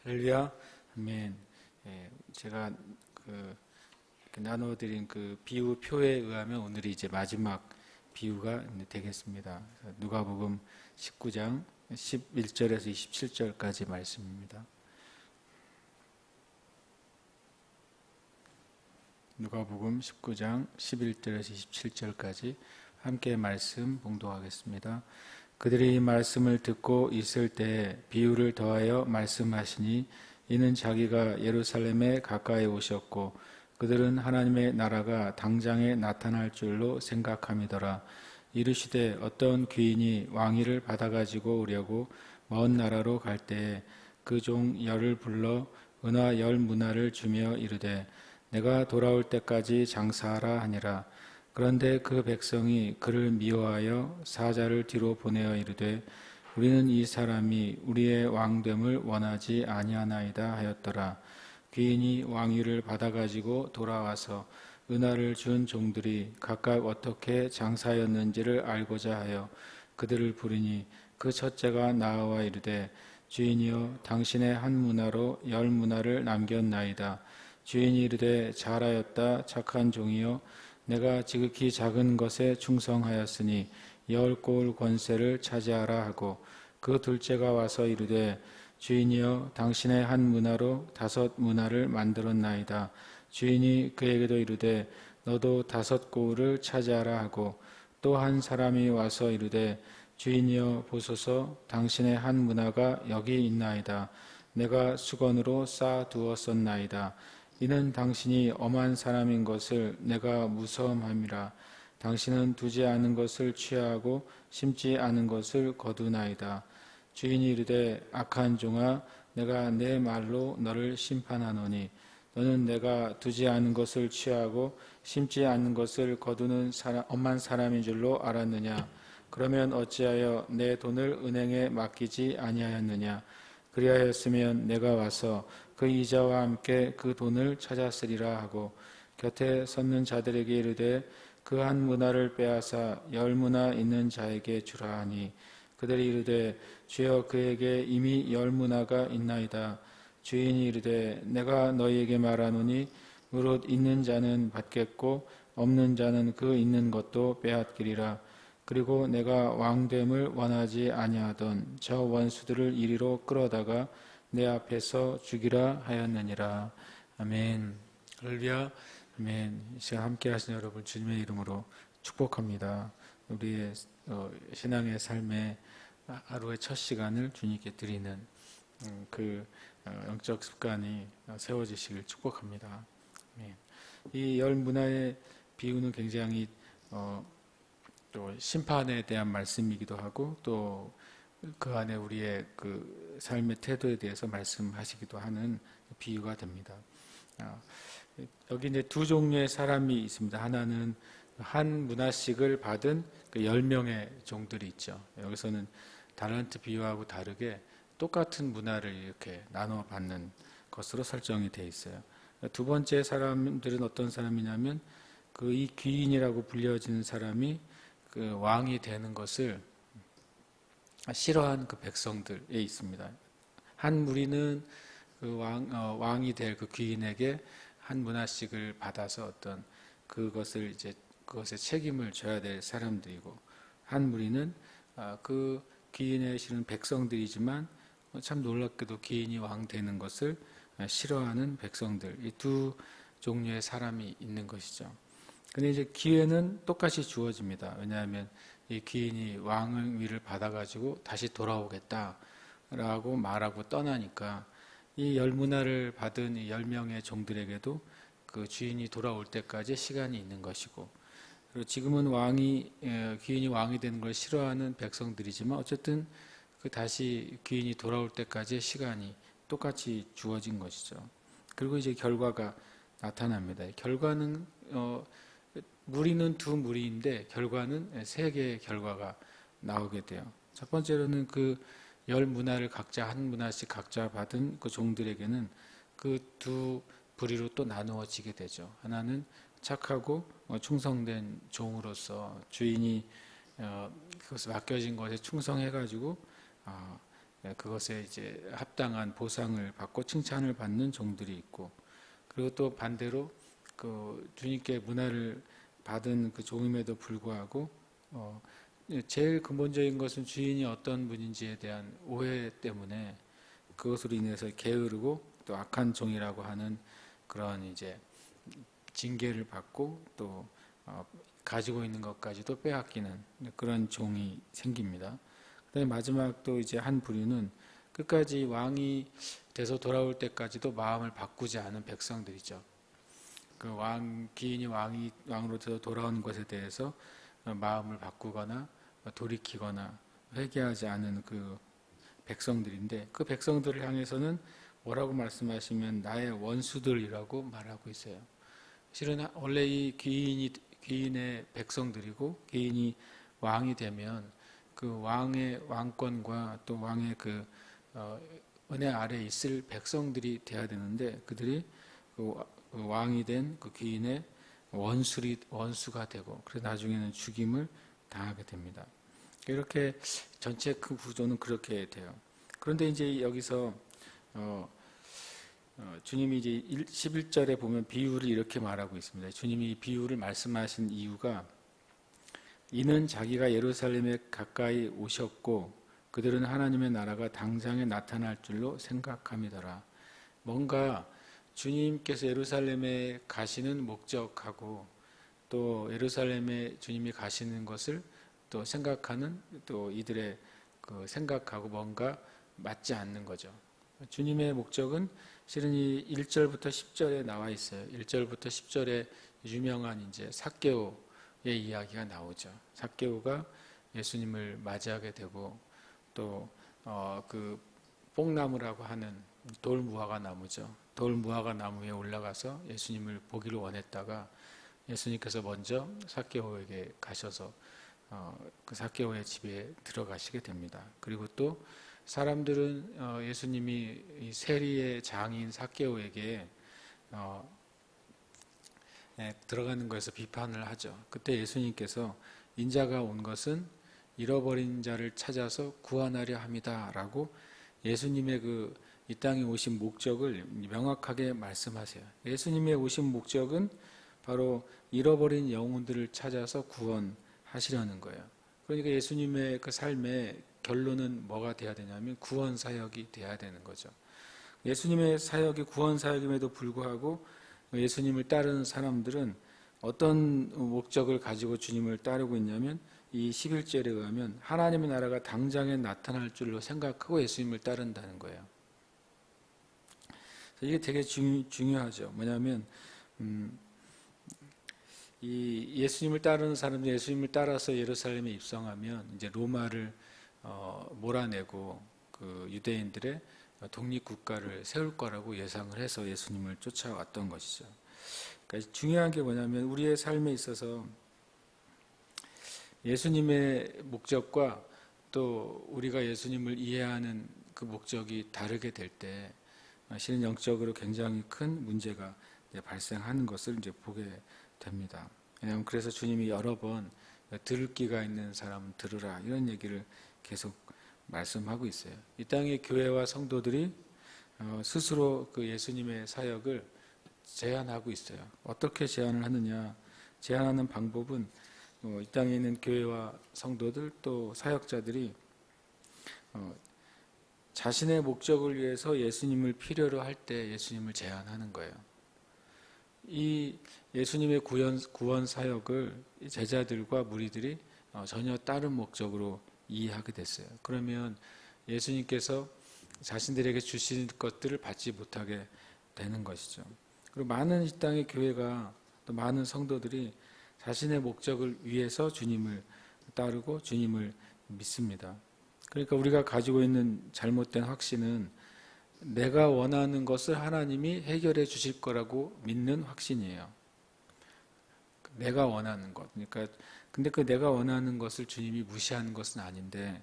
할렐루야, 아멘. 제가 나눠드린 그 비유 표에 의하면 오늘이 이제 마지막 비유가 되겠습니다. 누가복음 19장 11절에서 27절까지 말씀입니다. 누가복음 19장 11절에서 27절까지 함께 말씀 봉독하겠습니다. 그들이 이 말씀을 듣고 있을 때 비유를 더하여 말씀하시니 이는 자기가 예루살렘에 가까이 오셨고 그들은 하나님의 나라가 당장에 나타날 줄로 생각함이더라. 이르시되 어떤 귀인이 왕위를 받아가지고 오려고 먼 나라로 갈 때에 그 종 열을 불러 은화 10문화를 주며 이르되 내가 돌아올 때까지 장사하라 하니라. 그런데 그 백성이 그를 미워하여 사자를 뒤로 보내어 이르되 우리는 이 사람이 우리의 왕됨을 원하지 아니하나이다 하였더라. 귀인이 왕위를 받아가지고 돌아와서 은화를 준 종들이 각각 어떻게 장사였는지를 알고자 하여 그들을 부르니 그 첫째가 나와 이르되 주인이여 당신의 한 문화로 10문화를 남겼나이다. 주인이 이르되 잘하였다 착한 종이여 내가 지극히 작은 것에 충성하였으니 10고을 권세를 차지하라 하고 그 둘째가 와서 이르되 주인이여 당신의 한 문화로 5문화를 만들었나이다. 주인이 그에게도 이르되 너도 5고을을 차지하라 하고 또 한 사람이 와서 이르되 주인이여 보소서 당신의 한 문화가 여기 있나이다. 내가 수건으로 쌓아 두었었나이다. 이는 당신이 엄한 사람인 것을 내가 무서움함이라. 당신은 두지 않은 것을 취하고 심지 않은 것을 거두나이다. 주인이 이르되 악한 종아 내가 내 말로 너를 심판하노니 너는 내가 두지 않은 것을 취하고 심지 않는 것을 거두는 엄한 사람인 줄로 알았느냐. 그러면 어찌하여 내 돈을 은행에 맡기지 아니하였느냐. 그리하였으면 내가 와서 그 이자와 함께 그 돈을 찾았으리라 하고 곁에 섰는 자들에게 이르되 그 한 문화를 빼앗아 10문화 있는 자에게 주라 하니 그들이 이르되 주여 그에게 이미 10문화가 있나이다. 주인이 이르되 내가 너희에게 말하노니 무릇 있는 자는 받겠고 없는 자는 그 있는 것도 빼앗기리라. 그리고 내가 왕됨을 원하지 아니하던 저 원수들을 이리로 끌어다가 내 앞에서 죽이라 하였느니라. 아멘. 할렐루야. 아멘. 이 시간 함께 하신 여러분 주님의 이름으로 축복합니다. 우리의 신앙의 삶의 하루의 첫 시간을 주님께 드리는 그 영적 습관이 세워지시길 축복합니다. 아멘. 이 10문화의 비유는 굉장히 또 심판에 대한 말씀이기도 하고 또 그 안에 우리의 그 삶의 태도에 대해서 말씀하시기도 하는 비유가 됩니다. 여기 이제 두 종류의 사람이 있습니다. 하나는 한 문화씩을 받은 그 10명의 종들이 있죠. 여기서는 달란트 비유하고 다르게 똑같은 문화를 이렇게 나눠 받는 것으로 설정이 되어 있어요. 두 번째 사람들은 어떤 사람이냐면 그 이 귀인이라고 불려지는 사람이 그 왕이 되는 것을 싫어한 그 백성들에 있습니다. 한 무리는 그 왕이 될 그 귀인에게 한 문화씩을 받아서 어떤 그것을 이제 그것에 책임을 져야 될 사람들이고 한 무리는 그 귀인에 실은 백성들이지만 참 놀랍게도 귀인이 왕 되는 것을 싫어하는 백성들, 이 두 종류의 사람이 있는 것이죠. 근데 이제 기회는 똑같이 주어집니다. 왜냐하면 이 귀인이 왕위를 받아가지고 다시 돌아오겠다라고 말하고 떠나니까 이 10문화를 받은 이 10명의 종들에게도 그 주인이 돌아올 때까지 시간이 있는 것이고 그리고 지금은 귀인이 왕이 되는 걸 싫어하는 백성들이지만 어쨌든 그 다시 귀인이 돌아올 때까지의 시간이 똑같이 주어진 것이죠. 그리고 이제 결과가 나타납니다. 결과는 무리는 두 무리인데 결과는 세 개의 결과가 나오게 돼요. 첫 번째로는 그 10문화를 각자 한 문화씩 각자 받은 그 종들에게는 그 두 부리로 또 나누어지게 되죠. 하나는 착하고 충성된 종으로서 주인이 그것을 맡겨진 것에 충성해가지고 그것에 이제 합당한 보상을 받고 칭찬을 받는 종들이 있고, 그리고 또 반대로 그 주님께 문화를 받은 그 종임에도 불구하고 제일 근본적인 것은 주인이 어떤 분인지에 대한 오해 때문에 그것으로 인해서 게으르고 또 악한 종이라고 하는 그런 이제 징계를 받고 또 가지고 있는 것까지도 빼앗기는 그런 종이 생깁니다. 그다음에 마지막 또 이제 한 부류는 끝까지 왕이 돼서 돌아올 때까지도 마음을 바꾸지 않은 백성들이죠. 그 기인이 왕으로 돼서 돌아오는 것에 대해서 마음을 바꾸거나 돌이키거나 회개하지 않은 그 백성들인데, 그 백성들을 향해서는 뭐라고 말씀하시면 나의 원수들이라고 말하고 있어요. 실은 원래 이 귀인의 백성들이고 귀인이 왕이 되면 그 왕의 왕권과 또 왕의 그 은혜 아래 있을 백성들이 돼야 되는데, 그들이 그 왕이 된 그 귀인의 원수가 되고, 그래서 나중에는 죽임을 당하게 됩니다. 이렇게 전체 그 구조는 그렇게 돼요. 그런데 이제 여기서 주님이 이제 11절에 보면 비유를 이렇게 말하고 있습니다. 주님이 이 비유를 말씀하신 이유가, 이는 자기가 예루살렘에 가까이 오셨고 그들은 하나님의 나라가 당장에 나타날 줄로 생각함이더라. 뭔가 주님께서 예루살렘에 가시는 목적하고 또 예루살렘에 주님이 가시는 것을 또 생각하는 또 이들의 그 생각하고 뭔가 맞지 않는 거죠. 주님의 목적은 실은 이 1절부터 10절에 나와 있어요. 1절부터 10절에 유명한 이제 삭개오의 이야기가 나오죠. 삭개오가 예수님을 맞이하게 되고 또 그 뽕나무라고 하는 돌무화과 나무죠. 돌무화과 나무 위에 올라가서 예수님을 보기를 원했다가 예수님께서 먼저 삭개오에게 가셔서 그 삭개오의 집에 들어가시게 됩니다. 그리고 또 사람들은 예수님이 이 세리의 장인 삭개오에게 들어가는 것에서 비판을 하죠. 그때 예수님께서 인자가 온 것은 잃어버린 자를 찾아서 구원하려 함이다라고 예수님의 그 이 땅에 오신 목적을 명확하게 말씀하세요. 예수님의 오신 목적은 바로 잃어버린 영혼들을 찾아서 구원하시려는 거예요. 그러니까 예수님의 그 삶의 결론은 뭐가 돼야 되냐면 구원 사역이 돼야 되는 거죠. 예수님의 사역이 구원 사역임에도 불구하고 예수님을 따르는 사람들은 어떤 목적을 가지고 주님을 따르고 있냐면 이 11절에 의하면 하나님의 나라가 당장에 나타날 줄로 생각하고 예수님을 따른다는 거예요. 이게 되게 중요하죠. 뭐냐면 이 예수님을 따르는 사람들, 예수님을 따라서 예루살렘에 입성하면 이제 로마를 몰아내고 그 유대인들의 독립국가를 세울 거라고 예상을 해서 예수님을 쫓아왔던 것이죠. 그러니까 중요한 게 뭐냐면 우리의 삶에 있어서 예수님의 목적과 또 우리가 예수님을 이해하는 그 목적이 다르게 될 때 실은 영적으로 굉장히 큰 문제가 발생하는 것을 이제 보게 됩니다. 왜냐하면 그래서 주님이 여러 번 들을 귀가 있는 사람은 들으라 이런 얘기를 계속 말씀하고 있어요. 이 땅의 교회와 성도들이 스스로 그 예수님의 사역을 제한하고 있어요. 어떻게 제한을 하느냐? 제한하는 방법은 이 땅에 있는 교회와 성도들 또 사역자들이 자신의 목적을 위해서 예수님을 필요로 할 때 예수님을 제한하는 거예요. 이 예수님의 구원 사역을 제자들과 무리들이 전혀 다른 목적으로 이해하게 됐어요. 그러면 예수님께서 자신들에게 주신 것들을 받지 못하게 되는 것이죠. 그리고 많은 이 땅의 교회가 또 많은 성도들이 자신의 목적을 위해서 주님을 따르고 주님을 믿습니다. 그러니까 우리가 가지고 있는 잘못된 확신은 내가 원하는 것을 하나님이 해결해 주실 거라고 믿는 확신이에요. 내가 원하는 것. 그러니까 근데 그 내가 원하는 것을 주님이 무시하는 것은 아닌데,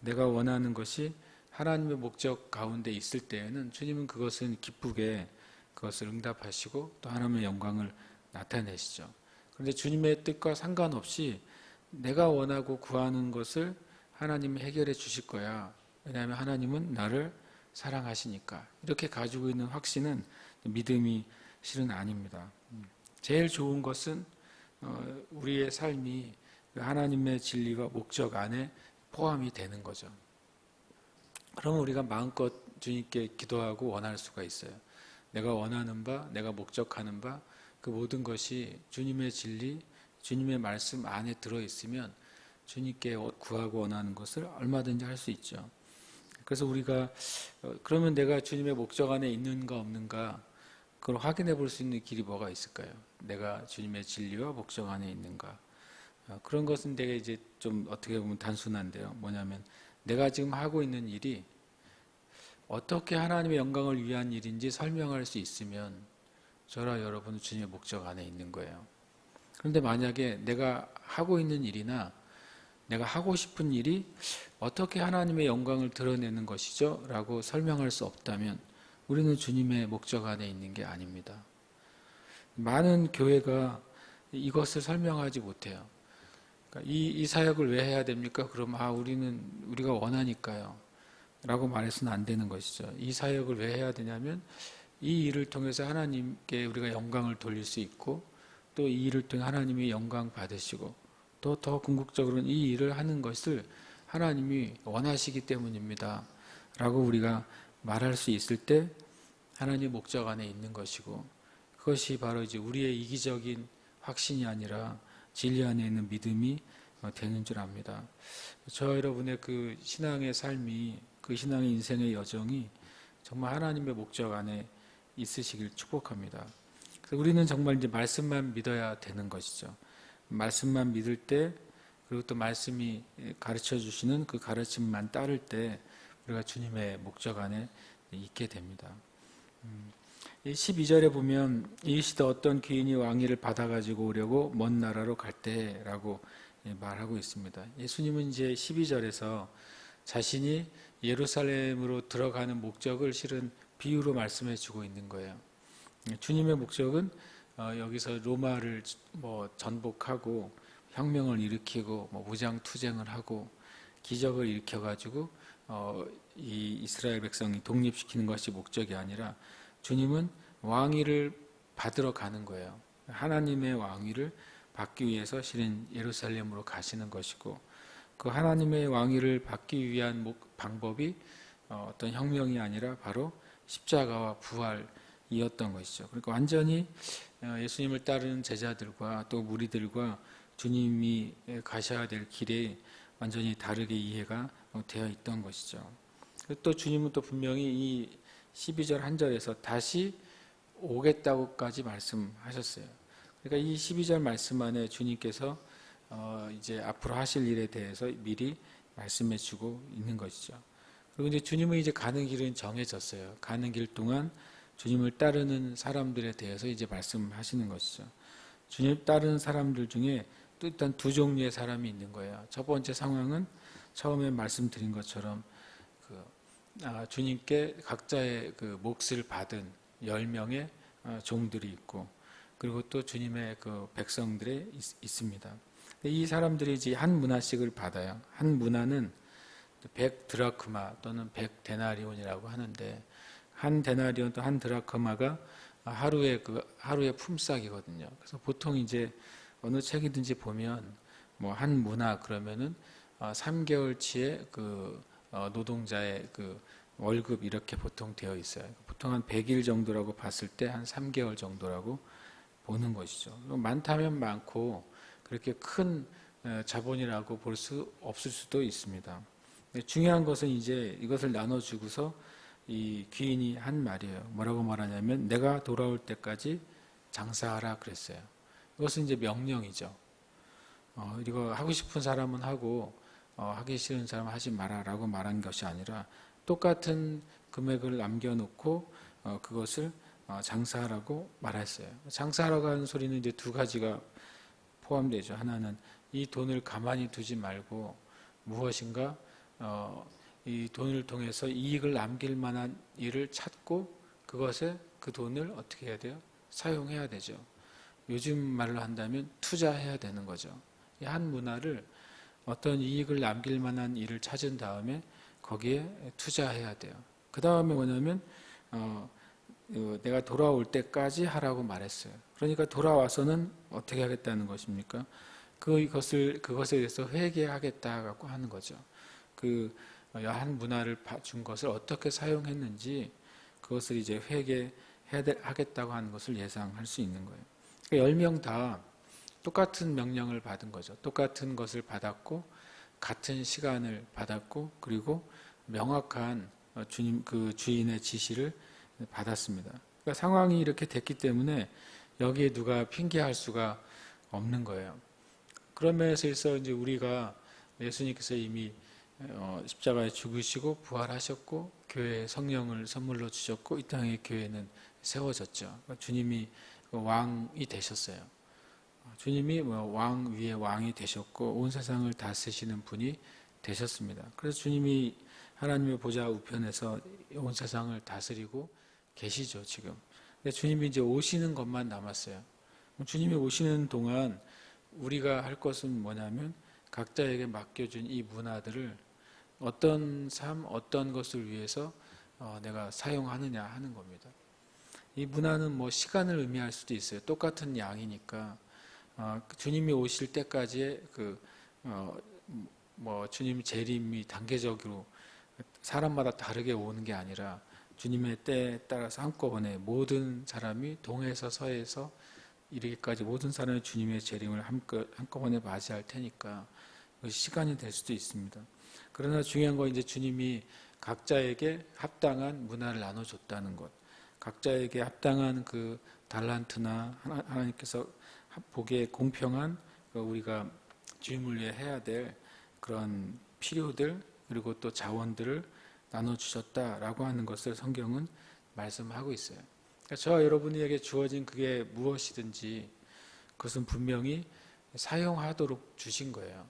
내가 원하는 것이 하나님의 목적 가운데 있을 때에는 주님은 그것은 기쁘게 그것을 응답하시고 또 하나님의 영광을 나타내시죠. 그런데 주님의 뜻과 상관없이 내가 원하고 구하는 것을 하나님이 해결해 주실 거야. 왜냐하면 하나님은 나를 사랑하시니까. 이렇게 가지고 있는 확신은 믿음이 실은 아닙니다. 제일 좋은 것은 우리의 삶이 하나님의 진리와 목적 안에 포함이 되는 거죠. 그러면 우리가 마음껏 주님께 기도하고 원할 수가 있어요. 내가 원하는 바, 내가 목적하는 바, 그 모든 것이 주님의 진리, 주님의 말씀 안에 들어있으면 주님께 구하고 원하는 것을 얼마든지 할 수 있죠. 그래서 우리가 그러면 내가 주님의 목적 안에 있는가 없는가 그걸 확인해 볼 수 있는 길이 뭐가 있을까요? 내가 주님의 진리와 목적 안에 있는가. 그런 것은 되게 이제 좀 어떻게 보면 단순한데요. 뭐냐면 내가 지금 하고 있는 일이 어떻게 하나님의 영광을 위한 일인지 설명할 수 있으면 저와 여러분은 주님의 목적 안에 있는 거예요. 그런데 만약에 내가 하고 있는 일이나 내가 하고 싶은 일이 어떻게 하나님의 영광을 드러내는 것이죠? 라고 설명할 수 없다면 우리는 주님의 목적 안에 있는 게 아닙니다. 많은 교회가 이것을 설명하지 못해요. 그러니까 이 사역을 왜 해야 됩니까? 그러면 우리가 원하니까요. 라고 말해서는 안 되는 것이죠. 이 사역을 왜 해야 되냐면 이 일을 통해서 하나님께 우리가 영광을 돌릴 수 있고 또 이 일을 통해 하나님이 영광 받으시고 또 더 궁극적으로는 이 일을 하는 것을 하나님이 원하시기 때문입니다. 라고 우리가 말할 수 있을 때 하나님의 목적 안에 있는 것이고 그것이 바로 이제 우리의 이기적인 확신이 아니라 진리 안에 있는 믿음이 되는 줄 압니다. 저 여러분의 그 신앙의 삶이 그 신앙의 인생의 여정이 정말 하나님의 목적 안에 있으시길 축복합니다. 그래서 우리는 정말 이제 말씀만 믿어야 되는 것이죠. 말씀만 믿을 때 그리고 또 말씀이 가르쳐 주시는 그 가르침만 따를 때 우리가 주님의 목적 안에 있게 됩니다. 12절에 보면 이 시대 어떤 귀인이 왕위를 받아가지고 오려고 먼 나라로 갈 때라고 말하고 있습니다. 예수님은 이제 12절에서 자신이 예루살렘으로 들어가는 목적을 실은 비유로 말씀해 주고 있는 거예요. 주님의 목적은 여기서 로마를 전복하고 혁명을 일으키고 무장 투쟁을 하고 기적을 일으켜가지고 이 이스라엘 백성이 독립시키는 것이 목적이 아니라 주님은 왕위를 받으러 가는 거예요. 하나님의 왕위를 받기 위해서 실은 예루살렘으로 가시는 것이고 그 하나님의 왕위를 받기 위한 방법이 어떤 혁명이 아니라 바로 십자가와 부활이었던 것이죠. 그러니까 완전히 예수님을 따르는 제자들과 또 무리들과 주님이 가셔야 될 길에 완전히 다르게 이해가 되어 있던 것이죠. 또 주님은 또 분명히 이 12절 한 절에서 다시 오겠다고까지 말씀하셨어요. 그러니까 이 12절 말씀 안에 주님께서 이제 앞으로 하실 일에 대해서 미리 말씀해 주고 있는 것이죠. 그리고 이제 주님은 이제 가는 길은 정해졌어요. 가는 길 동안 주님을 따르는 사람들에 대해서 이제 말씀하시는 것이죠. 주님 따르는 사람들 중에 또 일단 두 종류의 사람이 있는 거예요. 첫 번째 상황은 처음에 말씀드린 것처럼 주님께 각자의 그 몫을 받은 10명의 종들이 있고 그리고 또 주님의 그 백성들이 있습니다. 이 사람들이 이제 한 문화씩을 받아요. 한 문화는 100드라크마 또는 100데나리온이라고 하는데 한 데나리온 또 한 드라크마가 하루의 품삯이거든요. 그래서 보통 이제 어느 책이든지 보면 한 문화 그러면은 3개월치의 그 노동자의 그 월급 이렇게 보통 되어 있어요. 보통 한 100일 정도라고 봤을 때 한 3개월 정도라고 보는 것이죠. 많다면 많고 그렇게 큰 자본이라고 볼 수 없을 수도 있습니다. 중요한 것은 이제 이것을 나눠주고서 이 귀인이 한 말이에요. 뭐라고 말하냐면 내가 돌아올 때까지 장사하라 그랬어요. 이것은 이제 명령이죠. 이거 하고 싶은 사람은 하고 하기 싫은 사람은 하지 마라라고 말한 것이 아니라 똑같은 금액을 남겨놓고 그것을 장사하라고 말했어요. 장사하라고 하는 소리는 이제 두 가지가 포함되죠. 하나는 이 돈을 가만히 두지 말고 무엇인가 이 돈을 통해서 이익을 남길 만한 일을 찾고 그 돈을 어떻게 해야 돼요? 사용해야 되죠. 요즘 말로 한다면 투자해야 되는 거죠. 이 한 문화를 어떤 이익을 남길 만한 일을 찾은 다음에 거기에 투자해야 돼요. 그 다음에 뭐냐면 내가 돌아올 때까지 하라고 말했어요. 그러니까 돌아와서는 어떻게 하겠다는 것입니까? 그것에 대해서 회개하겠다고 하는 거죠. 그 한 문화를 준 것을 어떻게 사용했는지 그것을 이제 회개하겠다고 하는 것을 예상할 수 있는 거예요. 그러니까 10명 다 똑같은 명령을 받은 거죠. 똑같은 것을 받았고 같은 시간을 받았고 그리고 명확한 그 주인의 지시를 받았습니다. 그러니까 상황이 이렇게 됐기 때문에 여기에 누가 핑계할 수가 없는 거예요. 그런 면에서 이제 우리가 예수님께서 이미 십자가에 죽으시고 부활하셨고 교회에 성령을 선물로 주셨고 이 땅에 교회는 세워졌죠. 그러니까 주님이 왕이 되셨어요. 주님이 왕 위에 왕이 되셨고 온 세상을 다스리시는 분이 되셨습니다. 그래서 주님이 하나님의 보좌 우편에서 온 세상을 다스리고 계시죠, 지금. 근데 주님이 이제 오시는 것만 남았어요. 주님이 오시는 동안 우리가 할 것은 뭐냐면 각자에게 맡겨준 이 문화들을 어떤 삶, 어떤 것을 위해서 내가 사용하느냐 하는 겁니다. 이 문화는 뭐 시간을 의미할 수도 있어요. 똑같은 양이니까 주님이 오실 때까지의 주님 재림이 단계적으로 사람마다 다르게 오는 게 아니라 주님의 때에 따라서 한꺼번에 모든 사람이 동에서 서에서 이르기까지 모든 사람이 주님의 재림을 한꺼번에 맞이할 테니까 시간이 될 수도 있습니다. 그러나 중요한 건 이제 주님이 각자에게 합당한 문화를 나눠줬다는 것, 각자에게 합당한 그 달란트나 하나님께서 보기에 공평한 우리가 주님을 위해 해야 될 그런 필요들 그리고 또 자원들을 나눠주셨다라고 하는 것을 성경은 말씀하고 있어요. 그러니까 저와 여러분에게 주어진 그게 무엇이든지 그것은 분명히 사용하도록 주신 거예요.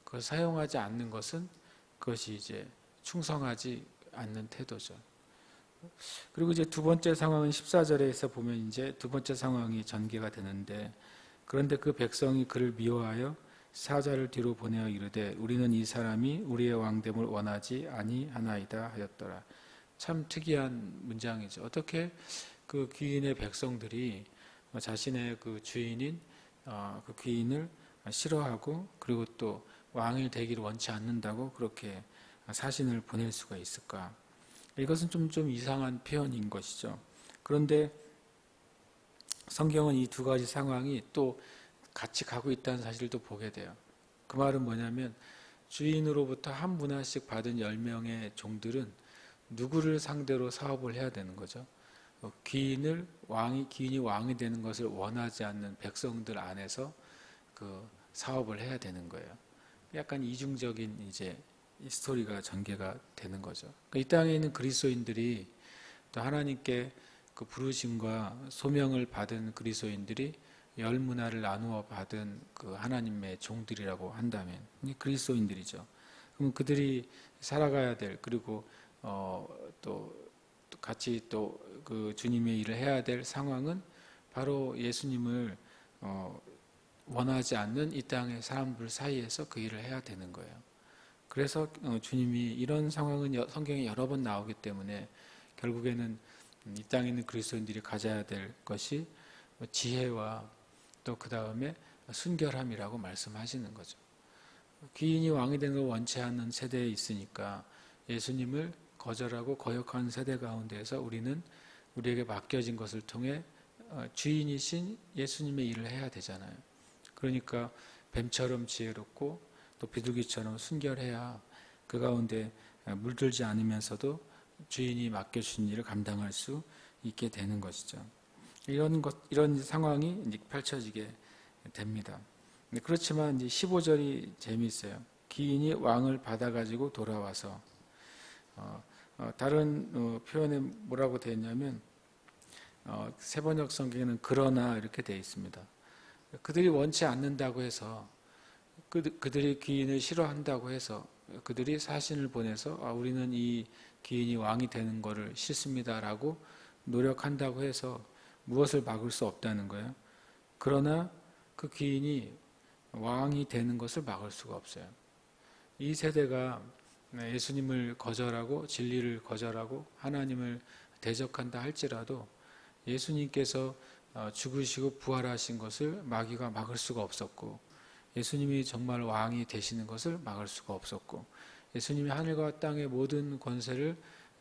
그걸 사용하지 않는 것은 그것이 이제 충성하지 않는 태도죠. 그리고 이제 두 번째 상황은 14절에서 보면 이제 두 번째 상황이 전개가 되는데 그런데 그 백성이 그를 미워하여 사자를 뒤로 보내어 이르되 우리는 이 사람이 우리의 왕됨을 원하지 아니하나이다 하였더라. 참 특이한 문장이죠. 어떻게 그 귀인의 백성들이 자신의 그 주인인 그 귀인을 싫어하고 그리고 또 왕이 되기를 원치 않는다고 그렇게 사신을 보낼 수가 있을까? 이것은 좀 이상한 표현인 것이죠. 그런데 성경은 이 두 가지 상황이 또 같이 가고 있다는 사실을 또 보게 돼요. 그 말은 뭐냐면 주인으로부터 한 문화씩 받은 10명의 종들은 누구를 상대로 사업을 해야 되는 거죠. 귀인이 왕이 되는 것을 원하지 않는 백성들 안에서 그 사업을 해야 되는 거예요. 약간 이중적인 이제 이 스토리가 전개가 되는 거죠. 그러니까 이 땅에 있는 그리스도인들이 또 하나님께 그 부르심과 소명을 받은 그리스도인들이 열 문화를 나누어 받은 그 하나님의 종들이라고 한다면 그리스도인들이죠. 그럼 그들이 살아가야 될 그리고 또 같이 또 그 주님의 일을 해야 될 상황은 바로 예수님을 원하지 않는 이 땅의 사람들 사이에서 그 일을 해야 되는 거예요. 그래서 주님이 이런 상황은 성경에 여러 번 나오기 때문에 결국에는 이 땅에 있는 그리스도인들이 가져야 될 것이 지혜와 또 그 다음에 순결함이라고 말씀하시는 거죠. 귀인이 왕이 되는 걸 원치 않는 세대에 있으니까 예수님을 거절하고 거역하는 세대 가운데에서 우리는 우리에게 맡겨진 것을 통해 주인이신 예수님의 일을 해야 되잖아요. 그러니까 뱀처럼 지혜롭고 또 비둘기처럼 순결해야 그 가운데 물들지 않으면서도 주인이 맡겨주신 일을 감당할 수 있게 되는 것이죠. 이런 상황이 이제 펼쳐지게 됩니다. 그렇지만 이제 15절이 재미있어요. 귀인이 왕을 받아가지고 돌아와서 다른 표현에 뭐라고 되어 있냐면 세번역 성경에는 그러나 이렇게 되어 있습니다. 그들이 원치 않는다고 해서 그들이 귀인을 싫어한다고 해서 그들이 사신을 보내서 우리는 이 귀인이 왕이 되는 것을 싫습니다라고 노력한다고 해서 무엇을 막을 수 없다는 거예요. 그러나 그 귀인이 왕이 되는 것을 막을 수가 없어요. 이 세대가 예수님을 거절하고 진리를 거절하고 하나님을 대적한다 할지라도 예수님께서 죽으시고 부활하신 것을 마귀가 막을 수가 없었고, 예수님이 정말 왕이 되시는 것을 막을 수가 없었고, 예수님이 하늘과 땅의 모든 권세를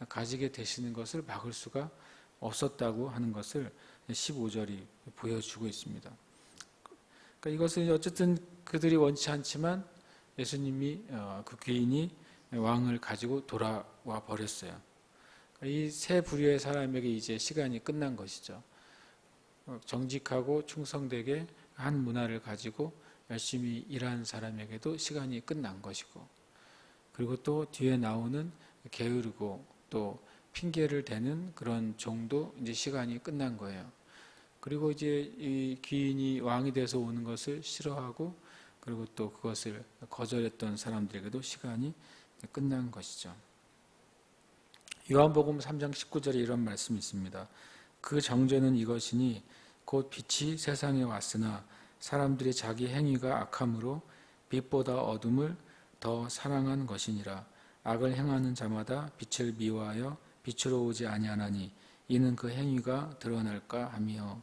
가지게 되시는 것을 막을 수가 없었다고 하는 것을 15절이 보여주고 있습니다. 그러니까 이것은 어쨌든 그들이 원치 않지만 예수님이 그 귀인이 왕을 가지고 돌아와 버렸어요. 이 세 부류의 사람에게 이제 시간이 끝난 것이죠. 정직하고 충성되게 한 문화를 가지고 열심히 일한 사람에게도 시간이 끝난 것이고, 그리고 또 뒤에 나오는 게으르고 또 핑계를 대는 그런 종도 이제 시간이 끝난 거예요. 그리고 이제 이 귀인이 왕이 돼서 오는 것을 싫어하고 그리고 또 그것을 거절했던 사람들에게도 시간이 끝난 것이죠. 요한복음 3장 19절에 이런 말씀이 있습니다. 그 정죄는 이것이니 곧 빛이 세상에 왔으나 사람들이 자기 행위가 악함으로 빛보다 어둠을 더 사랑한 것이니라. 악을 행하는 자마다 빛을 미워하여 빛으로 오지 아니하나니 이는 그 행위가 드러날까 하며,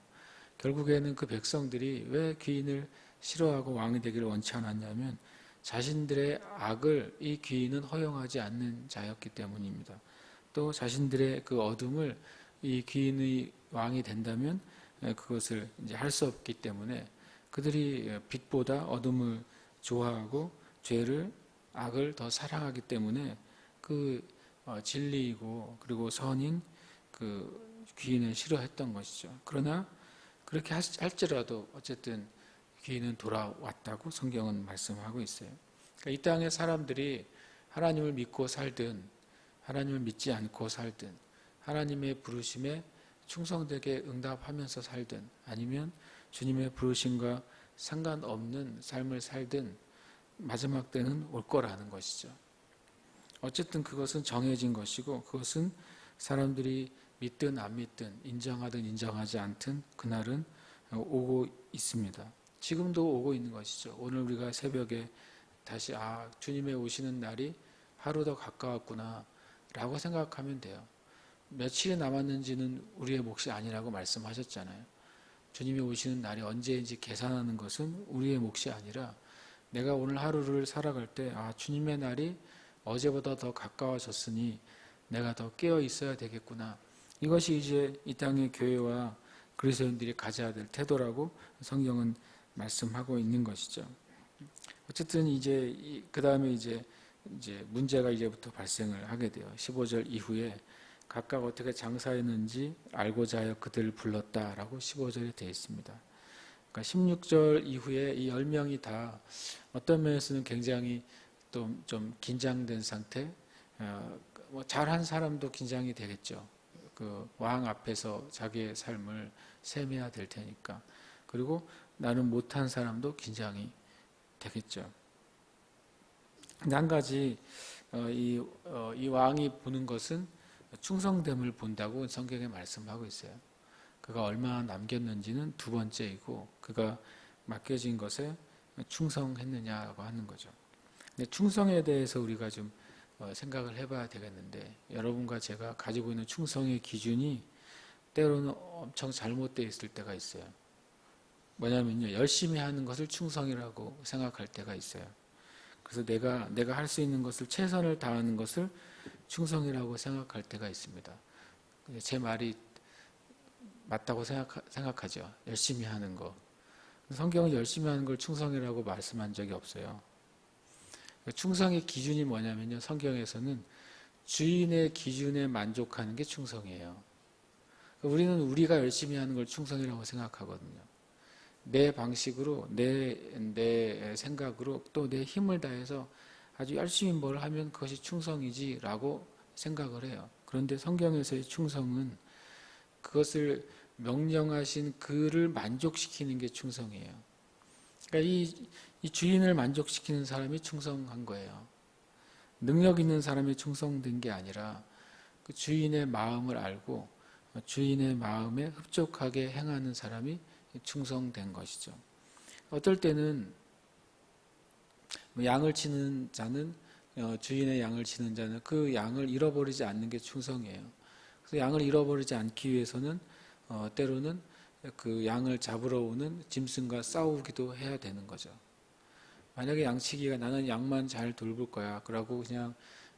결국에는 그 백성들이 왜 귀인을 싫어하고 왕이 되기를 원치 않았냐면 자신들의 악을 이 귀인은 허용하지 않는 자였기 때문입니다. 또 자신들의 그 어둠을 이 귀인의 왕이 된다면 그것을 이제 할 수 없기 때문에 그들이 빛보다 어둠을 좋아하고 죄를, 악을 더 사랑하기 때문에 그 진리이고 그리고 선인 그 귀인을 싫어했던 것이죠. 그러나 그렇게 할지라도 어쨌든 귀인은 돌아왔다고 성경은 말씀하고 있어요. 그러니까 이 땅의 사람들이 하나님을 믿고 살든 하나님을 믿지 않고 살든 하나님의 부르심에 충성되게 응답하면서 살든 아니면 주님의 부르심과 상관없는 삶을 살든 마지막 때는 올 거라는 것이죠. 어쨌든 그것은 정해진 것이고 그것은 사람들이 믿든 안 믿든 인정하든 인정하지 않든 그날은 오고 있습니다. 지금도 오고 있는 것이죠. 오늘 우리가 새벽에 다시 주님의 오시는 날이 하루 더 가까웠구나 라고 생각하면 돼요. 며칠이 남았는지는 우리의 몫이 아니라고 말씀하셨잖아요. 주님이 오시는 날이 언제인지 계산하는 것은 우리의 몫이 아니라 내가 오늘 하루를 살아갈 때 주님의 날이 어제보다 더 가까워졌으니 내가 더 깨어 있어야 되겠구나. 이것이 이제 이 땅의 교회와 그리스도인들이 가져야 될 태도라고 성경은 말씀하고 있는 것이죠. 어쨌든 이제 그 다음에 이제 문제가 이제부터 발생을 하게 돼요. 15절 이후에 각각 어떻게 장사했는지 알고자 하여 그들을 불렀다라고 15절에 되어 있습니다. 그러니까 16절 이후에 이 10명이 다 어떤 면에서는 굉장히 또 좀 긴장된 상태, 잘한 사람도 긴장이 되겠죠. 그 왕 앞에서 자기의 삶을 셈해야 될 테니까. 그리고 나는 못한 사람도 긴장이 되겠죠. 근데 한 가지 이 왕이 보는 것은 충성됨을 본다고 성경에 말씀하고 있어요. 그가 얼마나 남겼는지는 두 번째이고 그가 맡겨진 것에 충성했느냐라고 하는 거죠. 근데 충성에 대해서 우리가 좀 생각을 해봐야 되겠는데 여러분과 제가 가지고 있는 충성의 기준이 때로는 엄청 잘못되어 있을 때가 있어요. 뭐냐면요, 열심히 하는 것을 충성이라고 생각할 때가 있어요. 그래서 내가 할 수 있는 것을 최선을 다하는 것을 충성이라고 생각할 때가 있습니다. 제 말이 맞다고 생각하죠. 열심히 하는 거. 성경은 열심히 하는 걸 충성이라고 말씀한 적이 없어요. 충성의 기준이 뭐냐면요, 성경에서는 주인의 기준에 만족하는 게 충성이에요. 우리는 우리가 열심히 하는 걸 충성이라고 생각하거든요. 내 방식으로, 내 생각으로 또 내 힘을 다해서 아주 열심히 뭘 하면 그것이 충성이지라고 생각을 해요. 그런데 성경에서의 충성은 그것을 명령하신 그를 만족시키는 게 충성이에요. 그러니까 이 주인을 만족시키는 사람이 충성한 거예요. 능력 있는 사람이 충성된 게 아니라 그 주인의 마음을 알고 주인의 마음에 흡족하게 행하는 사람이 충성된 것이죠. 어떨 때는 양을 치는 자는 주인의 양을 지는 자는 그 양을 잃어버리지 않는 게 충성이에요. 그래서 양을 잃어버리지 않기 위해서는 때로는 그 양을 잡으러 오는 짐승과 싸우기도 해야 되는 거죠. 만약에 양치기가 나는 양만 잘 돌볼 거야. 그러고 그냥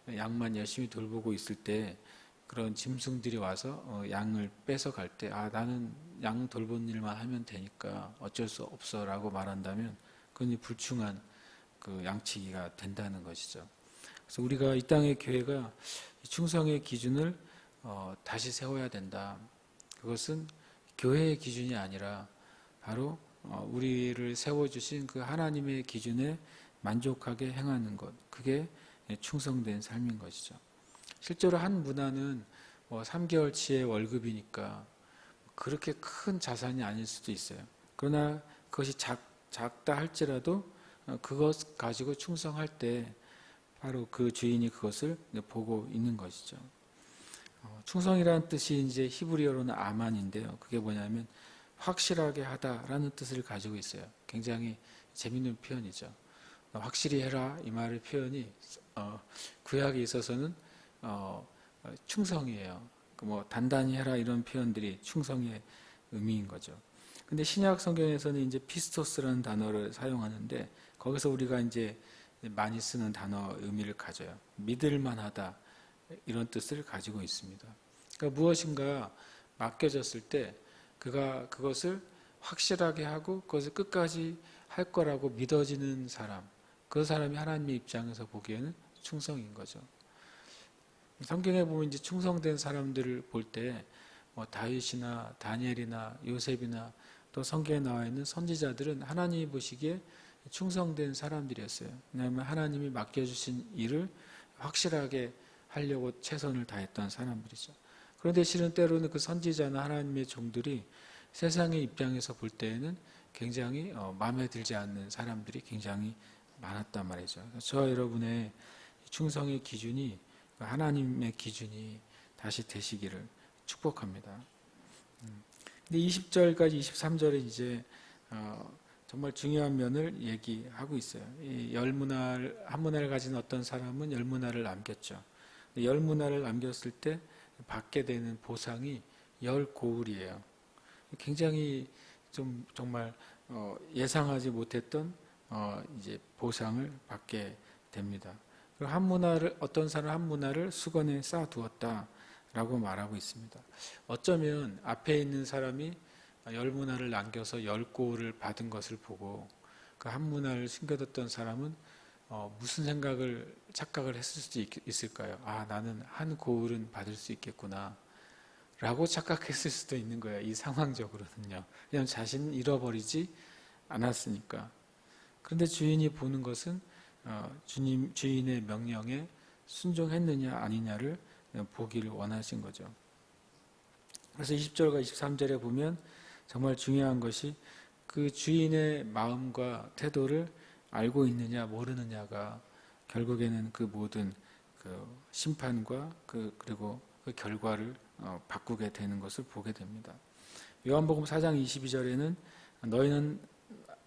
양만 열심히 돌보고 있을 때 그런 짐승들이 와서 양을 뺏어 갈 때, 아, 나는 양 돌보는 일만 하면 되니까 어쩔 수 없어 라고 말한다면 그건 불충한 그 양치기가 된다는 것이죠. 그래서 우리가 이 땅의 교회가 충성의 기준을 다시 세워야 된다. 그것은 교회의 기준이 아니라 바로 우리를 세워주신 그 하나님의 기준에 만족하게 행하는 것, 그게 충성된 삶인 것이죠. 실제로 한 문화는 3개월치의 월급이니까 그렇게 큰 자산이 아닐 수도 있어요. 그러나 그것이 작다 할지라도 그것 가지고 충성할 때 바로 그 주인이 그것을 보고 있는 것이죠. 충성이라는 뜻이 이제 히브리어로는 아만인데요. 그게 뭐냐면 확실하게 하다라는 뜻을 가지고 있어요. 굉장히 재밌는 표현이죠. 확실히 해라 이 말의 표현이 구약에 있어서는 충성이에요. 단단히 해라 이런 표현들이 충성의 의미인 거죠. 근데 신약 성경에서는 이제 피스토스라는 단어를 사용하는데 거기서 우리가 이제 많이 쓰는 단어 의미를 가져요. 믿을 만하다 이런 뜻을 가지고 있습니다. 그러니까 무엇인가 맡겨졌을 때 그가 그것을 확실하게 하고 그것을 끝까지 할 거라고 믿어지는 사람, 그 사람이 하나님의 입장에서 보기에는 충성인 거죠. 성경에 보면 이제 충성된 사람들을 볼 때 다윗이나 다니엘이나 요셉이나 또 성경에 나와 있는 선지자들은 하나님이 보시기에 충성된 사람들이었어요. 왜냐하면 하나님이 맡겨주신 일을 확실하게 하려고 최선을 다했던 사람들이죠. 그런데 실은 때로는 그 선지자나 하나님의 종들이 세상의 입장에서 볼 때에는 굉장히 마음에 들지 않는 사람들이 굉장히 많았단 말이죠. 저와 여러분의 충성의 기준이 하나님의 기준이 다시 되시기를 축복합니다. 근데 20절까지 23절에 이제 정말 중요한 면을 얘기하고 있어요. 한 문화를 가진 어떤 사람은 10문화를 남겼죠. 10문화를 남겼을 때 받게 되는 보상이 10고울이에요. 굉장히 좀 정말 예상하지 못했던 이제 보상을 받게 됩니다. 어떤 사람 한 문화를 수건에 쌓아두었다라고 말하고 있습니다. 어쩌면 앞에 있는 사람이 10문화를 남겨서 10고울을 받은 것을 보고 그 한 문화를 숨겨뒀던 사람은 무슨 착각을 했을 수도 있을까요? 아, 나는 한 고울은 받을 수 있겠구나 라고 착각했을 수도 있는 거예요. 이 상황적으로는요. 왜냐하면 자신은 잃어버리지 않았으니까. 그런데 주인이 보는 것은 주인의 명령에 순종했느냐 아니냐를 보기를 원하신 거죠. 그래서 20절과 23절에 보면 정말 중요한 것이 그 주인의 마음과 태도를 알고 있느냐 모르느냐가 결국에는 그 모든 그 심판과 그리고 그 결과를 바꾸게 되는 것을 보게 됩니다. 요한복음 4장 22절에는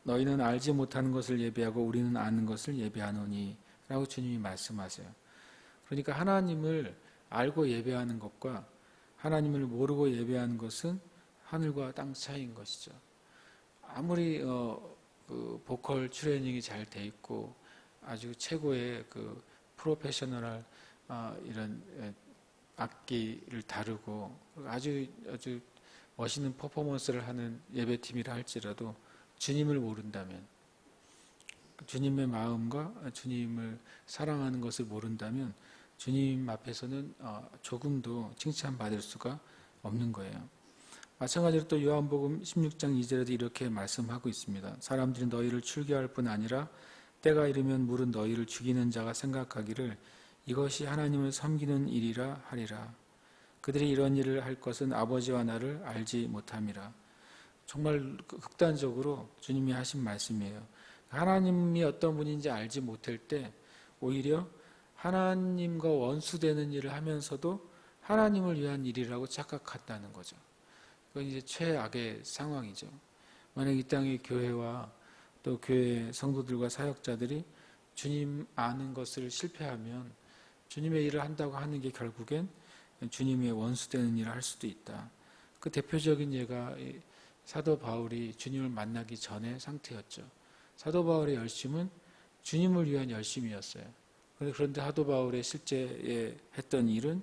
너희는 알지 못하는 것을 예비하고 우리는 아는 것을 예비하노니 라고 주님이 말씀하세요. 그러니까 하나님을 알고 예배하는 것과 하나님을 모르고 예배하는 것은 하늘과 땅 차이인 것이죠. 아무리 그 보컬 트레이닝이 잘 돼 있고 아주 최고의 그 프로페셔널한 이런 악기를 다루고 아주 멋있는 퍼포먼스를 하는 예배팀이라 할지라도 주님을 모른다면, 주님의 마음과 주님을 사랑하는 것을 모른다면 주님 앞에서는 조금도 칭찬받을 수가 없는 거예요. 마찬가지로 또 요한복음 16장 2절에도 이렇게 말씀하고 있습니다. 사람들이 너희를 출교할 뿐 아니라 때가 이르면 물은 너희를 죽이는 자가 생각하기를 이것이 하나님을 섬기는 일이라 하리라. 그들이 이런 일을 할 것은 아버지와 나를 알지 못함이라. 정말 극단적으로 주님이 하신 말씀이에요. 하나님이 어떤 분인지 알지 못할 때 오히려 하나님과 원수되는 일을 하면서도 하나님을 위한 일이라고 착각한다는 거죠. 그건 이제 최악의 상황이죠. 만약 이 땅의 교회와 또 교회 성도들과 사역자들이 주님 아는 것을 실패하면 주님의 일을 한다고 하는 게 결국엔 주님의 원수되는 일을 할 수도 있다. 그 대표적인 예가 사도 바울이 주님을 만나기 전의 상태였죠. 사도 바울의 열심은 주님을 위한 열심이었어요. 그런데 사도 바울의 실제 했던 일은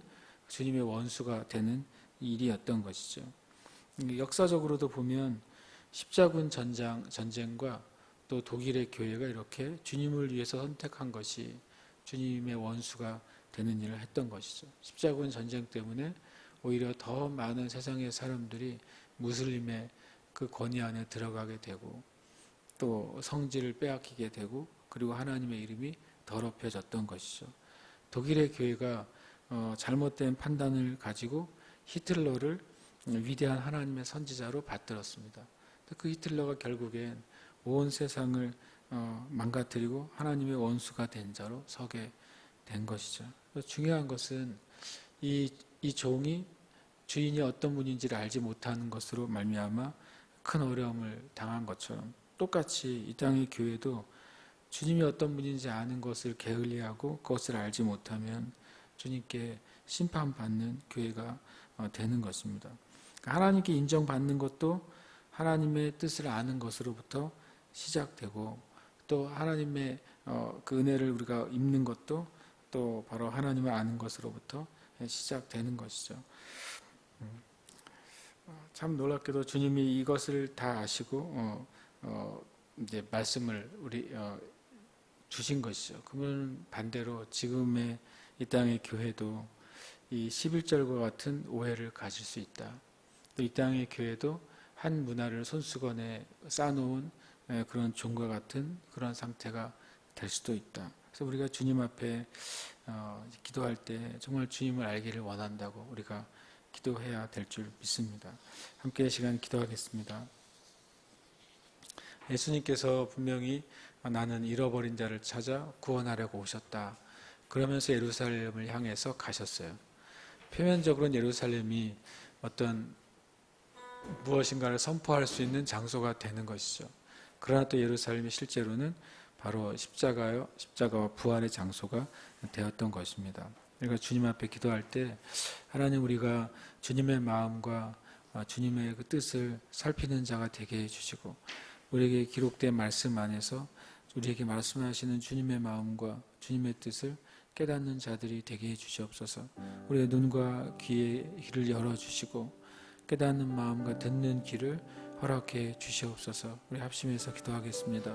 주님의 원수가 되는 일이었던 것이죠. 역사적으로도 보면 십자군 전쟁과 또 독일의 교회가 이렇게 주님을 위해서 선택한 것이 주님의 원수가 되는 일을 했던 것이죠. 십자군 전쟁 때문에 오히려 더 많은 세상의 사람들이 무슬림의 그 권위 안에 들어가게 되고 또 성질을 빼앗기게 되고 그리고 하나님의 이름이 더럽혀졌던 것이죠. 독일의 교회가 잘못된 판단을 가지고 히틀러를 위대한 하나님의 선지자로 받들었습니다. 그 히틀러가 결국엔 온 세상을 망가뜨리고 하나님의 원수가 된 자로 서게 된 것이죠. 중요한 것은 이 종이 주인이 어떤 분인지를 알지 못하는 것으로 말미암아 큰 어려움을 당한 것처럼 똑같이 이 땅의 교회도 주님이 어떤 분인지 아는 것을 게을리하고 그것을 알지 못하면 주님께 심판받는 교회가 되는 것입니다. 하나님께 인정받는 것도 하나님의 뜻을 아는 것으로부터 시작되고 또 하나님의 그 은혜를 우리가 입는 것도 또 바로 하나님을 아는 것으로부터 시작되는 것이죠. 참 놀랍게도 주님이 이것을 다 아시고 이제 말씀을 우리 주신 것이죠. 그러면 반대로 지금의 이 땅의 교회도 이 11절과 같은 오해를 가질 수 있다. 또 이 땅의 교회도 한 문화를 손수건에 쌓아놓은 그런 종과 같은 그런 상태가 될 수도 있다. 그래서 우리가 주님 앞에 기도할 때 정말 주님을 알기를 원한다고 우리가 기도해야 될 줄 믿습니다. 함께 시간 기도하겠습니다. 예수님께서 분명히 나는 잃어버린 자를 찾아 구원하려고 오셨다. 그러면서 예루살렘을 향해서 가셨어요. 표면적으로는 예루살렘이 어떤 무엇인가를 선포할 수 있는 장소가 되는 것이죠. 그러나 또 예루살렘이 실제로는 바로 십자가와 부활의 장소가 되었던 것입니다. 그러니까 주님 앞에 기도할 때 하나님 우리가 주님의 마음과 주님의 그 뜻을 살피는 자가 되게 해주시고 우리에게 기록된 말씀 안에서 우리에게 말씀하시는 주님의 마음과 주님의 뜻을 깨닫는 자들이 되게 해주시옵소서. 우리의 눈과 귀의 귀를 열어주시고 깨닫는 마음과 듣는 귀를 허락해 주시옵소서. 우리 합심해서 기도하겠습니다.